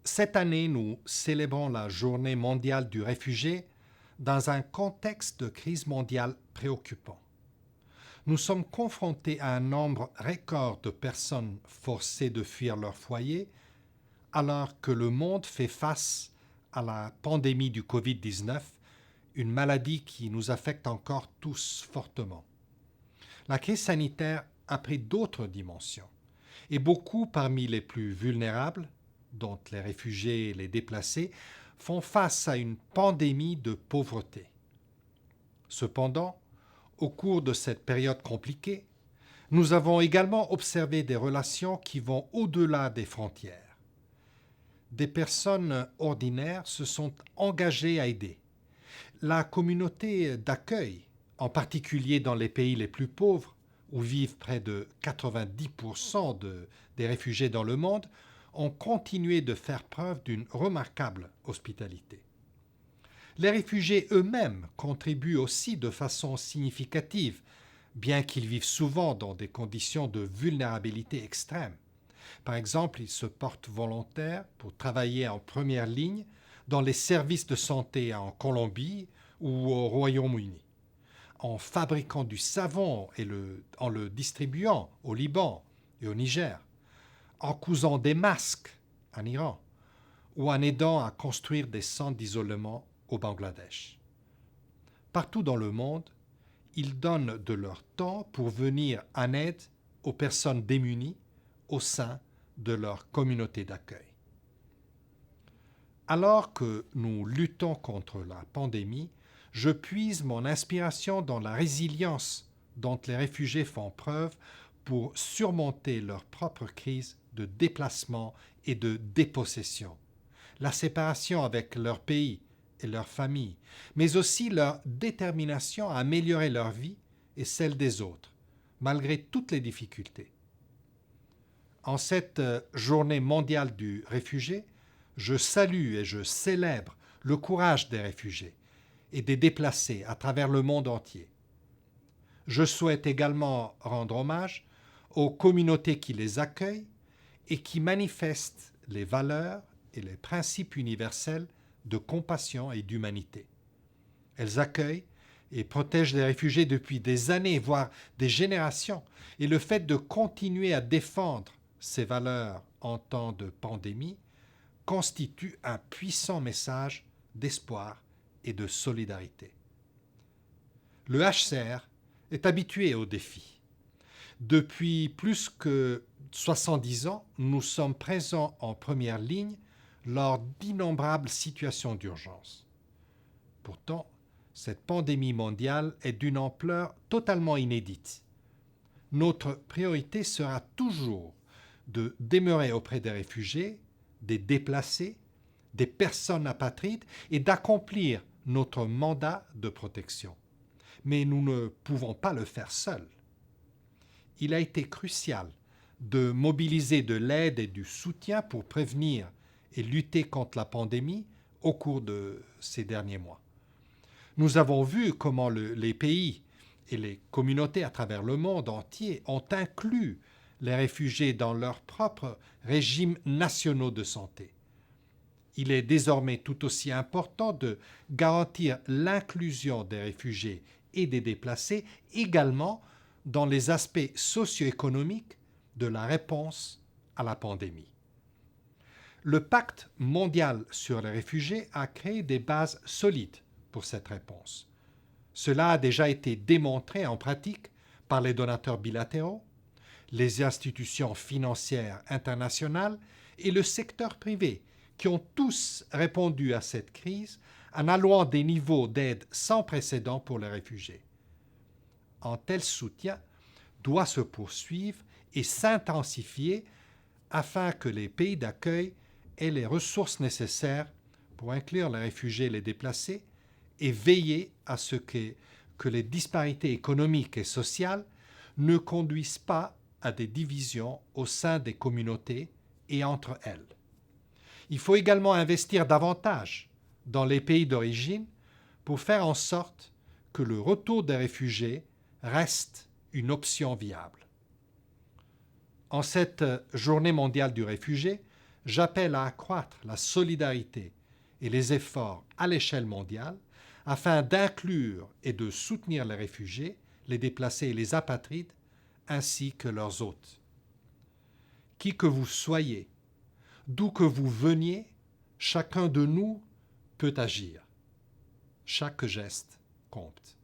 Cette année, nous célébrons la Journée mondiale du réfugié dans un contexte de crise mondiale préoccupant. Nous sommes confrontés à un nombre record de personnes forcées de fuir leur foyer alors que le monde fait face à la pandémie du Covid-19, une maladie qui nous affecte encore tous fortement. La crise sanitaire a pris d'autres dimensions et beaucoup parmi les plus vulnérables, dont les réfugiés et les déplacés, font face à une pandémie de pauvreté. Cependant, au cours de cette période compliquée, nous avons également observé des relations qui vont au-delà des frontières. Des personnes ordinaires se sont engagées à aider. La communauté d'accueil, en particulier dans les pays les plus pauvres, où vivent près de 90% des réfugiés dans le monde, ont continué de faire preuve d'une remarquable hospitalité. Les réfugiés eux-mêmes contribuent aussi de façon significative, bien qu'ils vivent souvent dans des conditions de vulnérabilité extrême. Par exemple, ils se portent volontaires pour travailler en première ligne dans les services de santé en Colombie ou au Royaume-Uni, en fabriquant du savon et en le distribuant au Liban et au Niger, en cousant des masques en Iran ou en aidant à construire des centres d'isolement au Bangladesh. Partout dans le monde, ils donnent de leur temps pour venir en aide aux personnes démunies au sein de leur communauté d'accueil. Alors que nous luttons contre la pandémie, je puise mon inspiration dans la résilience dont les réfugiés font preuve pour surmonter leur propre crise de déplacement et de dépossession, la séparation avec leur pays et leur famille, mais aussi leur détermination à améliorer leur vie et celle des autres, malgré toutes les difficultés. En cette journée mondiale du réfugié, je salue et je célèbre le courage des réfugiés et des déplacés à travers le monde entier. Je souhaite également rendre hommage aux communautés qui les accueillent et qui manifestent les valeurs et les principes universels de compassion et d'humanité. Elles accueillent et protègent les réfugiés depuis des années, voire des générations, et le fait de continuer à défendre ces valeurs en temps de pandémie constitue un puissant message d'espoir et de solidarité. Le HCR est habitué aux défis. Depuis plus que 70 ans, nous sommes présents en première ligne lors d'innombrables situations d'urgence. Pourtant, cette pandémie mondiale est d'une ampleur totalement inédite. Notre priorité sera toujours de demeurer auprès des réfugiés, des déplacés, des personnes apatrides et d'accomplir notre mandat de protection. Mais nous ne pouvons pas le faire seuls. Il a été crucial de mobiliser de l'aide et du soutien pour prévenir et lutter contre la pandémie au cours de ces derniers mois. Nous avons vu comment les pays et les communautés à travers le monde entier ont inclus les réfugiés dans leurs propres régimes nationaux de santé. Il est désormais tout aussi important de garantir l'inclusion des réfugiés et des déplacés également dans les aspects socio-économiques de la réponse à la pandémie. Le Pacte mondial sur les réfugiés a créé des bases solides pour cette réponse. Cela a déjà été démontré en pratique par les donateurs bilatéraux, les institutions financières internationales et le secteur privé, qui ont tous répondu à cette crise en allouant des niveaux d'aide sans précédent pour les réfugiés. Un tel soutien doit se poursuivre et s'intensifier afin que les pays d'accueil aient les ressources nécessaires pour inclure les réfugiés et les déplacés et veiller à ce que les disparités économiques et sociales ne conduisent pas à des divisions au sein des communautés et entre elles. Il faut également investir davantage dans les pays d'origine pour faire en sorte que le retour des réfugiés reste une option viable. En cette journée mondiale du réfugié, j'appelle à accroître la solidarité et les efforts à l'échelle mondiale afin d'inclure et de soutenir les réfugiés, les déplacés et les apatrides, ainsi que leurs hôtes. Qui que vous soyez, d'où que vous veniez, chacun de nous peut agir. Chaque geste compte.